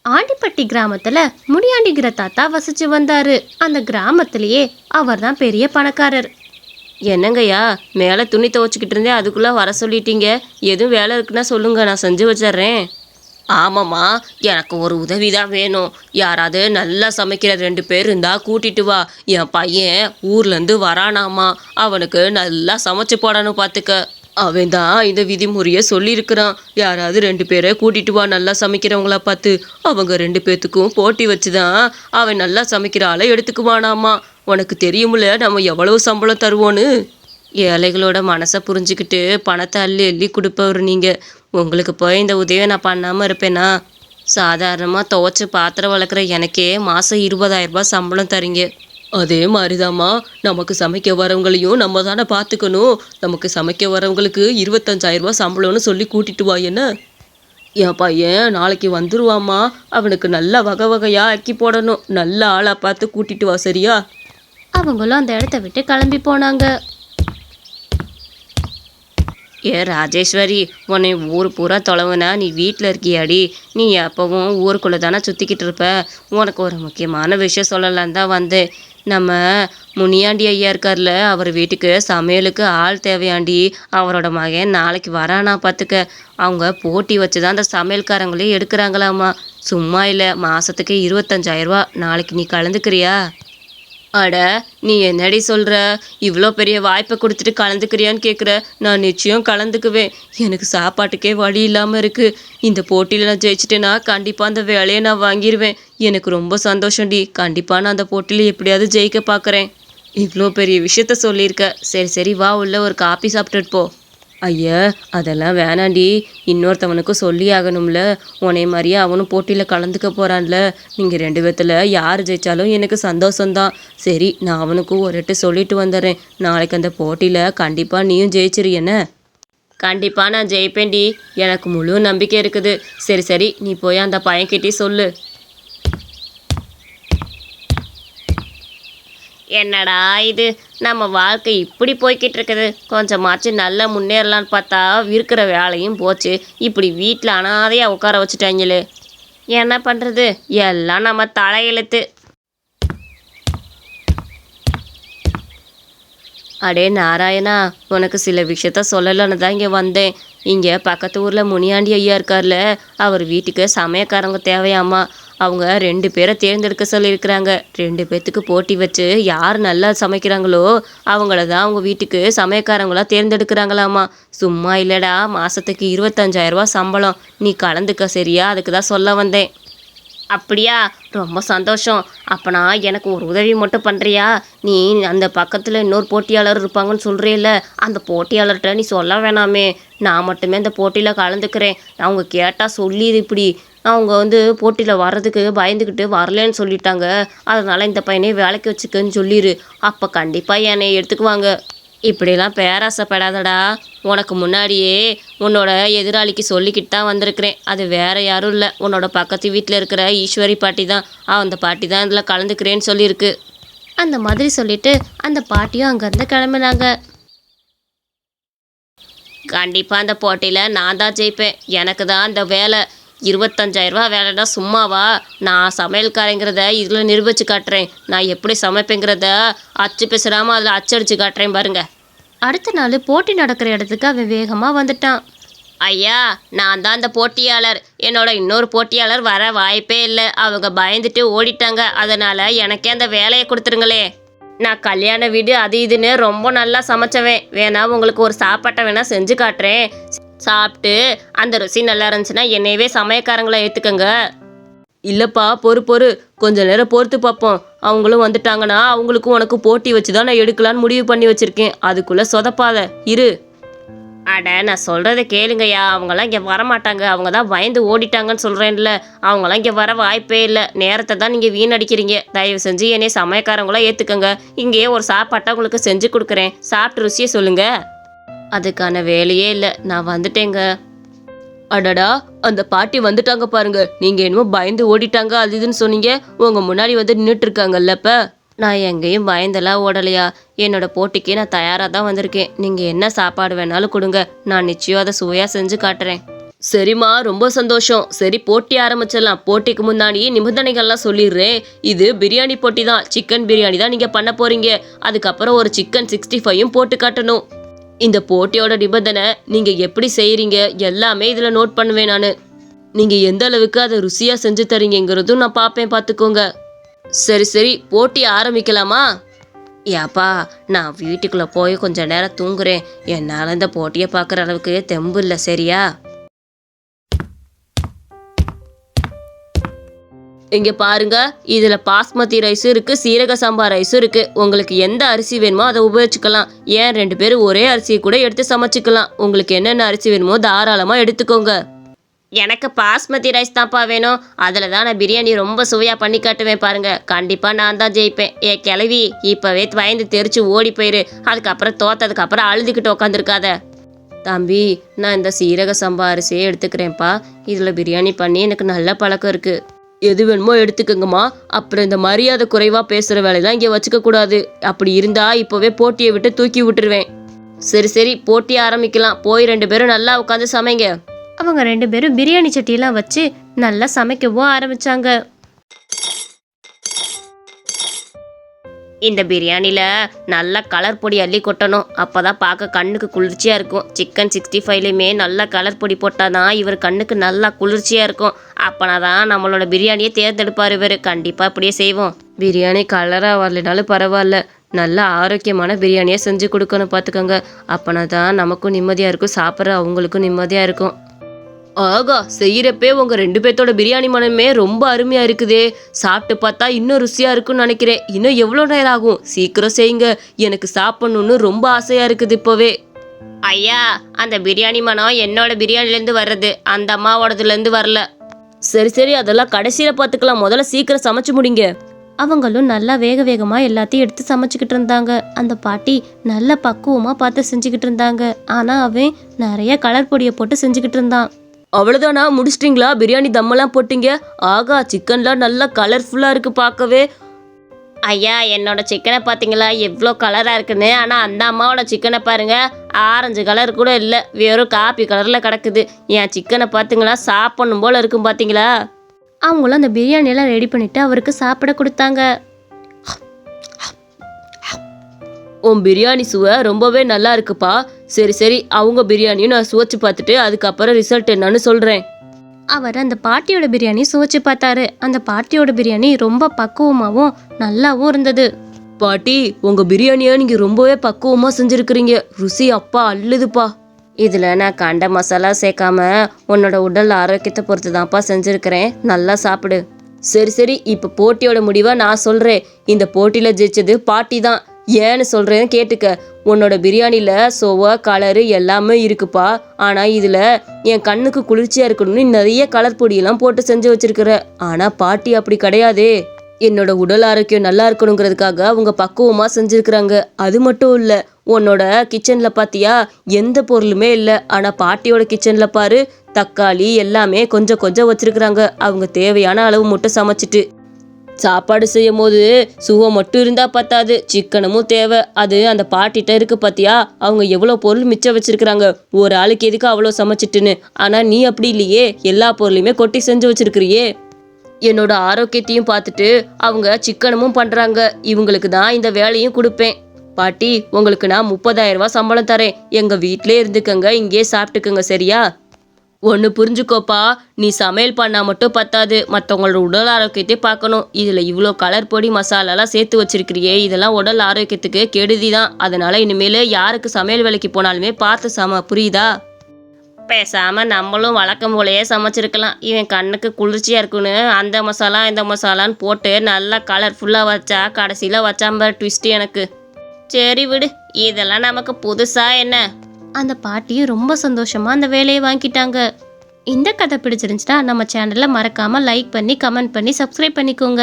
ஆண்டிப்பட்டி கிராமத்துல முனியாண்டிங்கிற தாத்தா வசிச்சு வந்தாரு. அந்த கிராமத்திலேயே அவர் தான் பெரிய பணக்காரர். என்னங்கய்யா, மேலே துணி துவைச்சிக்கிட்டு இருந்தேன், அதுக்குள்ளே வர சொல்லிட்டீங்க. எதுவும் வேலை இருக்குன்னா சொல்லுங்க, நான் செஞ்சு வச்சிட்றேன். ஆமாம்மா, எனக்கு ஒரு உதவி தான் வேணும். யாராவது நல்லா சமைக்கிற 2 பேர் இருந்தால் கூட்டிட்டு வா. என் பையன் ஊர்லேருந்து வரானாமா, அவனுக்கு நல்லா சமைச்சு போடணும் பார்த்துக்க. அவன் தான் இந்த விதிமுறையை சொல்லியிருக்கிறான். யாராவது 2 பேரை கூட்டிட்டு வா, நல்லா சமைக்கிறவங்களா பார்த்து. அவங்க 2 பேர்த்துக்கும் போட்டி வச்சு தான் அவன் நல்லா சமைக்கிற ஆளை எடுத்துக்குவானாமா. உனக்கு தெரியுமில்ல நம்ம எவ்வளவு சம்பளம் தருவோன்னு. ஏழைகளோட மனசை புரிஞ்சுக்கிட்டு பணத்தை அள்ளி அள்ளி கொடுப்பவர் நீங்கள். உங்களுக்கு போய் இந்த உதவியை நான் பண்ணாமல் இருப்பேனா? சாதாரணமாக துவைச்சி பாத்திரம் வளர்க்குற எனக்கே மாதம் 20,000 ரூபாய் சம்பளம் தரீங்க. அதே மாதிரிதாம்மா, நமக்கு சமைக்க வரவங்களையும் நம்ம தானே பார்த்துக்கணும். நமக்கு சமைக்க வரவங்களுக்கு 25,000 ரூபாய் சம்பளம்னு சொல்லி கூட்டிட்டு வா. என்ன, என் பையன் நாளைக்கு வந்துருவாம்மா. அவனுக்கு நல்லா வகை வகையாக ஆக்கி போடணும். நல்ல ஆளாக பார்த்து கூட்டிட்டு வா, சரியா? அவங்களும் அந்த இடத்த விட்டு கிளம்பி போனாங்க. ஏ ராஜேஸ்வரி, உன்னை ஊர் பூரா தொலைவுனா நீ வீட்டில் இருக்கியாடி? நீ எப்பவும் ஊருக்குள்ளே தானே சுற்றிக்கிட்டு இருப்ப. உனக்கு ஒரு முக்கியமான விஷயம் சொல்லலான்னு தான் வந்தேன். நம்ம முனியாண்டி ஐயா இருக்கார்ல, அவர் வீட்டுக்கு சமையலுக்கு ஆள் தேவையாண்டி. அவரோட மகன் நாளைக்கு வரானா பார்த்துக்க. அவங்க போட்டி வச்சு தான் அந்த சமையல்காரங்களே எடுக்கிறாங்களாம்மா. சும்மா இல்லை, மாதத்துக்கு 25,000 ரூபா. நாளைக்கு நீ கலந்துக்கிறியா? அட, நீ என்னடி சொல்கிற? இவ்வளோ பெரிய வாய்ப்பை கொடுத்துட்டு கலந்துக்கிறியான்னு கேட்குற. நான் நிச்சயம் கலந்துக்குவேன். எனக்கு சாப்பாட்டுக்கே வழி இல்லாமல் இருக்குது. இந்த போட்டியில் நான் ஜெயிச்சிட்டேன்னா கண்டிப்பாக அந்த வேலையை நான் வாங்கிடுவேன். எனக்கு ரொம்ப சந்தோஷம்டி. கண்டிப்பாக நான் அந்த போட்டியில் எப்படியாவது ஜெயிக்க பார்க்குறேன். இவ்வளோ பெரிய விஷயத்த சொல்லியிருக்க. சரி சரி, வா உள்ள ஒரு காப்பி சாப்பிட்டுட்டு போ. ஐயா, அதெல்லாம் வேணாண்டி. இன்னொருத்தவனுக்கும் சொல்லி ஆகணும்ல. உன்னை மாதிரியே அவனும் போட்டியில் கலந்துக்க போகிறான்ல. நீங்கள் 2 பேர்த்தில் யார் ஜெயித்தாலும் எனக்கு சந்தோஷம்தான். சரி, நான் அவனுக்கும் ஒரு எட்டு சொல்லிட்டு வந்துடுறேன். நாளைக்கு அந்த போட்டியில் கண்டிப்பாக நீயும் ஜெயிச்சிரு. என்ன? கண்டிப்பாக நான் ஜெயிப்பேன்டி. எனக்கு முழு நம்பிக்கை இருக்குது. சரி சரி, நீ போய் அந்த பையன்கிட்டே சொல்லு. என்னடா இது, நம்ம வாழ்க்கை இப்படி போய்கிட்டு இருக்குது. கொஞ்சமாச்சும் நல்லா முன்னேறலான்னு பார்த்தா இருக்கிற வேலையும் போச்சு. இப்படி வீட்டில் அனாதையாக உட்கார வச்சுட்டாங்களே. என்ன பண்ணுறது, எல்லாம் நம்ம தலையெழுத்து. அடே நாராயணா, உனக்கு சில விஷயத்த சொல்லலான்னு தான் இங்கே வந்தேன். இங்கே பக்கத்து ஊரில் முனியாண்டி ஐயா இருக்கார்ல, அவர் வீட்டுக்கு சமயக்காரங்க தேவையாமா. அவங்க 2 பேரை தேர்ந்தெடுக்க சொல்லியிருக்கிறாங்க. 2 பேர்த்துக்கு போட்டி வச்சு யார் நல்லா சமைக்கிறாங்களோ அவங்கள தான் அவங்க வீட்டுக்கு சமயக்காரங்களாக தேர்ந்தெடுக்கிறாங்களாமா. சும்மா இல்லைடா, மாதத்துக்கு 25,000 ரூபா சம்பளம். நீ கலந்துக்க, சரியா? அதுக்கு தான் சொல்ல வந்தேன். அப்படியா, ரொம்ப சந்தோஷம். அப்போனா எனக்கு ஒரு உதவி மட்டும் பண்ணுறியா? நீ அந்த பக்கத்தில் இன்னொரு போட்டியாளர் இருப்பாங்கன்னு சொல்கிறில்ல, அந்த போட்டியாளர்கிட்ட நீ சொல்ல வேணாமே. நான் மட்டுமே அந்த போட்டியில் கலந்துக்கிறேன். அவங்க கேட்டால் சொல்லிடு. இப்படி அவங்க போட்டியில் வர்றதுக்கு பயந்துக்கிட்டு வரலன்னு சொல்லிட்டாங்க. அதனால் இந்த பையனே வேலைக்கு வச்சுக்கன்னு சொல்லிடு. அப்போ கண்டிப்பாக என்னை எடுத்துக்குவாங்க. இப்படிலாம் பேராசைப்படாதடா. உனக்கு முன்னாடியே உன்னோட எதிராளிக்கு சொல்லிக்கிட்டு தான் வந்திருக்கிறேன். அது வேற யாரும் இல்லை, உன்னோட பக்கத்து வீட்டில் இருக்கிற ஈஸ்வரி பாட்டி தான். அந்த பாட்டி தான் இதில் கலந்துக்கிறேன்னு சொல்லியிருக்கு. அந்த மாதிரி சொல்லிட்டு அந்த பாட்டியும் அங்கேருந்து கிளம்பினாங்க. கண்டிப்பாக அந்த போட்டியில் நான் தான் ஜெயிப்பேன். எனக்கு தான் அந்த வேலை. 25,000 ரூபா வேலைன்னா சும்மாவா? நான் சமையல்காரங்கிறத இதில் நிரூபித்து காட்டுறேன். நான் எப்படி சமைப்பேங்கிறத அச்சு பேசுகிறாமல் அதில் அச்சடித்து காட்டுறேன் பாருங்க. அடுத்த நாள் போட்டி நடக்கிற இடத்துக்கு அவன் வேகமாக வந்துட்டான். ஐயா, நான் தான் அந்த போட்டியாளர். என்னோட இன்னொரு போட்டியாளர் வர வாய்ப்பே இல்லை. அவங்க பயந்துட்டு ஓடிட்டாங்க. அதனால் எனக்கே அந்த வேலையை கொடுத்துருங்களே. நான் கல்யாண வீடு அது இதுன்னு ரொம்ப நல்லா சமைச்சவேன். வேணா உங்களுக்கு ஒரு சாப்பாட்டை வேணா செஞ்சு காட்டுறேன். சாப்பிட்டு அந்த ருசி நல்லா இருந்துச்சுன்னா என்னையவே சமயக்காரங்களை ஏற்றுக்கங்க. இல்லைப்பா, பொறு கொஞ்ச நேரம் பொறுத்து பார்ப்போம். அவங்களும் வந்துட்டாங்கன்னா அவங்களுக்கும் உனக்கு போட்டி வச்சு தான் நான் எடுக்கலான்னு முடிவு பண்ணி வச்சுருக்கேன். அதுக்குள்ளே சொதப்பாத இரு. அட, நான் சொல்கிறத கேளுங்கய்யா. அவங்களாம் இங்கே வரமாட்டாங்க. அவங்க தான் பயந்து ஓடிட்டாங்கன்னு சொல்கிறேன்ல. அவங்களாம் இங்கே வர வாய்ப்பே இல்லை. நேரத்தை தான் நீங்கள் வீணடிக்கிறீங்க. தயவு செஞ்சு என்னை சமயக்காரங்களாம் ஏற்றுக்கங்க. இங்கேயே ஒரு சாப்பாட்டை உங்களுக்கு செஞ்சு கொடுக்குறேன். சாப்பிட்டு ருசியை சொல்லுங்கள். அதுக்கான வேலையே இல்லை, நான் வந்துட்டேங்க. அடடா, அந்த பாட்டி வந்துட்டாங்க பாருங்க. நீங்கள் என்னமோ பயந்து ஓடிட்டாங்க அது இதுன்னு சொன்னீங்க. உங்கள் முன்னாடி வந்து நின்றுட்டு இருக்காங்கல்ல. இப்போ நான் எங்கேயும் பயந்தெல்லாம் ஓடலையா. என்னோட போட்டிக்கு நான் தயாராக தான் வந்திருக்கேன். நீங்கள் என்ன சாப்பாடு வேணாலும் கொடுங்க, நான் நிச்சயம் அதை சுவையாக செஞ்சு காட்டுறேன். சரிம்மா, ரொம்ப சந்தோஷம். சரி, போட்டி ஆரம்பிச்சிடலாம். போட்டிக்கு முன்னாடி நிபந்தனைகள்லாம் சொல்லிடுறேன். இது பிரியாணி போட்டி தான். சிக்கன் பிரியாணி தான் நீங்க பண்ண போறீங்க. அதுக்கப்புறம் ஒரு சிக்கன் 65யும் போட்டு காட்டணும். இந்த போட்டியோட நிபந்தனை, நீங்க எப்படி செய்றீங்க எல்லாமே இதுல நோட் பண்ணுவேன் நானு. நீங்க எந்த அளவுக்கு அதை ருசியா செஞ்சு தரீங்கிறதும் நான் பார்ப்பேன், பார்த்துக்கோங்க. சரி சரி, போட்டி ஆரம்பிக்கலாமா? ஏப்பா, நான் வீட்டுக்குள்ள போய் கொஞ்ச நேரம் தூங்குறேன். என்னால இந்த போட்டியை பார்க்குற அளவுக்கு தெம்பு இல்லை, சரியா? இங்க பாருங்க, இதுல பாஸ்மதி ரைஸும் இருக்கு, சீரக சம்பா ரைஸும் இருக்கு. உங்களுக்கு எந்த அரிசி வேணுமோ அதை உபயோகிச்சுக்கலாம். ஏன் 2 பேரும் ஒரே அரிசியை கூட எடுத்து சமைச்சுக்கலாம். உங்களுக்கு என்னென்ன அரிசி வேணுமோ தாராளமா எடுத்துக்கோங்க. எனக்கு பாஸ்மதி ரைஸ் தான்ப்பா வேணும். அதில் தான் நான் பிரியாணி ரொம்ப சுவையாக பண்ணி காட்டுவேன் பாருங்க. கண்டிப்பாக நான் தான் ஜெயிப்பேன். கிளவி, இப்போவே பயந்து தெரிச்சு ஓடி போயிரு. அதுக்கப்புறம் தோத்ததுக்கப்புறம் அழுதுகிட்டு உக்காந்துருக்காத. தம்பி, நான் இந்த சீரக சம்பா அரிசியே எடுத்துக்கிறேன்ப்பா. இதில் பிரியாணி பண்ணி எனக்கு நல்ல பழக்கம் இருக்குது. எது வேணுமோ எடுத்துக்கோங்கம்மா. அப்புறம் இந்த மரியாதை குறைவாக பேசுகிற வேலையெல்லாம் இங்கே வச்சுக்க கூடாது. அப்படி இருந்தா இப்போவே போட்டியை விட்டு தூக்கி விட்டுருவேன். சரி சரி, போட்டி ஆரம்பிக்கலாம். போய் 2 பேரும் நல்லா உட்காந்து சமைங்க. அவங்க 2 பேரும் பிரியாணி சட்டியெல்லாம் வச்சு நல்லா சமைக்கவும் ஆரம்பிச்சாங்க. இந்த பிரியாணியில் நல்லா கலர் பொடி அள்ளி கொட்டணும். அப்போ தான் பார்க்க கண்ணுக்கு குளிர்ச்சியாக இருக்கும். சிக்கன் 65லையுமே நல்லா கலர் பொடி போட்டால் தான் இவர் கண்ணுக்கு நல்லா குளிர்ச்சியாக இருக்கும். அப்போனா தான் நம்மளோட பிரியாணியை தேர்ந்தெடுப்பார் இவர். கண்டிப்பாக அப்படியே செய்வோம். பிரியாணி கலராக வரலைனாலும் பரவாயில்ல, நல்ல ஆரோக்கியமான பிரியாணியாக செஞ்சு கொடுக்கணும், பார்த்துக்கோங்க. அப்போனா தான் நமக்கும் நிம்மதியாக இருக்கும், சாப்பிட்ற அவங்களுக்கும் நிம்மதியாக இருக்கும். ஆகா, செய்யறப்பே உங்க 2 பேர்த்தோட பிரியாணி மனமே ரொம்ப அருமையா இருக்குதே. சாப்பிட்டு பார்த்தா இன்னும் ருசியா இருக்குன்னு நினைக்கிறேன். இன்னும் எவ்வளோ நேரம் ஆகும்? சீக்கிரம் செய்யுங்க, எனக்கு சாப்பிடணும்னு ரொம்ப ஆசையா இருக்குது இப்போவே. ஐயா, அந்த பிரியாணி மனம் என்னோட பிரியாணிலேருந்து வர்றது, அந்த அம்மாவோடதுலேருந்து வரல. சரி சரி, அதெல்லாம் கடைசியில் பார்த்துக்கலாம். முதல்ல சீக்கிரம் சமைச்சு முடிங்க. அவங்களும் நல்லா வேக வேகமாக எல்லாத்தையும் எடுத்து சமைச்சிக்கிட்டு இருந்தாங்க. அந்த பாட்டி நல்ல பக்குவமாக பார்த்து செஞ்சுக்கிட்டு இருந்தாங்க. ஆனால் அவன் நிறைய கலர் பொடியை போட்டு செஞ்சுக்கிட்டு இருந்தான். அவ்வளோதானா, முடிச்சிட்டிங்களா? பிரியாணி தம்மெல்லாம் போட்டிங்க. ஆகா, சிக்கன்லாம் நல்லா கலர்ஃபுல்லாக இருக்குது பார்க்கவே. ஐயா, என்னோட சிக்கனை பார்த்தீங்களா எவ்வளோ கலராக இருக்குன்னு? ஆனால் அந்த அம்மாவோட சிக்கனை பாருங்கள், ஆரஞ்சு கலர் கூட இல்லை, வெறும் காப்பி கலரில் கிடக்குது. என் சிக்கனை பார்த்தீங்களா, சாப்பிடணும் போல் இருக்கும் பார்த்தீங்களா? அவங்களும் அந்த பிரியாணியெல்லாம் ரெடி பண்ணிவிட்டு அவருக்கு சாப்பிட கொடுத்தாங்க. உன் பிரியாணி சுவை ரொம்பவே நல்லா இருக்குப்பா. சரி சரி, அவங்க பிரியாணியும் நான் சுவைச்சு பார்த்துட்டு அதுக்கப்புறம் ரிசல்ட் என்னன்னு சொல்கிறேன். அவர் அந்த பாட்டியோட பிரியாணி சுவைச்சு பார்த்தாரு. அந்த பாட்டியோட பிரியாணி ரொம்ப பக்குவமாகவும் நல்லாவும் இருந்தது. பாட்டி, உங்கள் பிரியாணியை நீங்கள் ரொம்பவே பக்குவமாக செஞ்சுருக்கிறீங்க. ருசி அப்பா அள்ளுதுப்பா. இதில் நான் கண்ட மசாலா சேர்க்காம உன்னோட உடல் ஆரோக்கியத்தை பொறுத்து தான்ப்பா செஞ்சுருக்கிறேன். நல்லா சாப்பிடு. சரி சரி, இப்போ போட்டியோட முடிவை நான் சொல்கிறேன். இந்த போட்டியில் ஜெயிச்சது பாட்டி தான். ஏன்னு சொல்கிறேன்னு கேட்டுக்க. உன்னோட பிரியாணியில் சுவை கலரு எல்லாமே இருக்குப்பா. ஆனால் இதில் என் கண்ணுக்கு குளிர்ச்சியாக இருக்கணும்னு நிறைய கலர் பொடியெல்லாம் போட்டு செஞ்சு வச்சிருக்கிற. ஆனால் பாட்டி அப்படி கிடையாதே. என்னோட உடல் ஆரோக்கியம் நல்லா இருக்கணுங்கிறதுக்காக அவங்க பக்குவமாக செஞ்சுருக்குறாங்க. அது மட்டும் இல்லை, உன்னோட கிச்சனில் பார்த்தியா எந்த பொருளுமே இல்லை. ஆனால் பாட்டியோட கிச்சனில் பாரு, தக்காளி எல்லாமே கொஞ்சம் கொஞ்சம் வச்சுருக்குறாங்க. அவங்க தேவையான அளவு மட்டும் சமைச்சிட்டு. சாப்பாடு செய்யும் போது சுவை மட்டும் இருந்தால் பத்தாது, சிக்கனமும் தேவை. அது அந்த பாட்டிகிட்ட இருக்கு பார்த்தியா, அவங்க எவ்வளோ பொருள் மிச்சம் வச்சுருக்குறாங்க. ஒரு ஆளுக்கு எதுக்கு அவ்வளோ சமைச்சிட்டுன்னு. ஆனால் நீ அப்படி இல்லையே, எல்லா பொருளையுமே கொட்டி செஞ்சு வச்சுருக்கிறியே. என்னோட ஆரோக்கியத்தையும் பார்த்துட்டு அவங்க சிக்கனமும் பண்ணுறாங்க. இவங்களுக்கு தான் இந்த வேலையும் கொடுப்பேன். பாட்டி, உங்களுக்கு நான் 30,000 ரூபா சம்பளம் தரேன். எங்கள் வீட்டிலே இருந்துக்கங்க, இங்கேயே சாப்பிட்டுக்கங்க, சரியா? ஒன்று புரிஞ்சுக்கோப்பா, நீ சமையல் பண்ணால் மட்டும் பத்தாது, மற்றவங்களோட உடல் ஆரோக்கியத்தை பார்க்கணும். இதில் இவ்வளோ கலர் பொடி மசாலாலாம் சேர்த்து வச்சிருக்கிறியே, இதெல்லாம் உடல் ஆரோக்கியத்துக்கு கெடுதி தான். அதனால் இனிமேல் யாருக்கு சமையல் வேலைக்கு போனாலுமே பார்த்து புரியுதா? பேசாமல் நம்மளும் வழக்கம் போலையே சமைச்சிருக்கலாம். இவன் கண்ணுக்கு குளிர்ச்சியாக இருக்குன்னு அந்த மசாலா இந்த மசாலான்னு போட்டு நல்லா கலர்ஃபுல்லாக வச்சா கடைசியில் வச்சாம்பர் ட்விஸ்ட் எனக்கு. சரி விடு, இதெல்லாம் நமக்கு புதுசா என்ன? அந்த பாட்டியும் ரொம்ப சந்தோஷமாக அந்த வேலையை வாங்கிட்டாங்க. இந்த கதை பிடிச்சிருந்துச்சுன்னா நம்ம சேனலை மறக்காமல் லைக் பண்ணி கமெண்ட் பண்ணி சப்ஸ்கிரைப் பண்ணிக்கோங்க.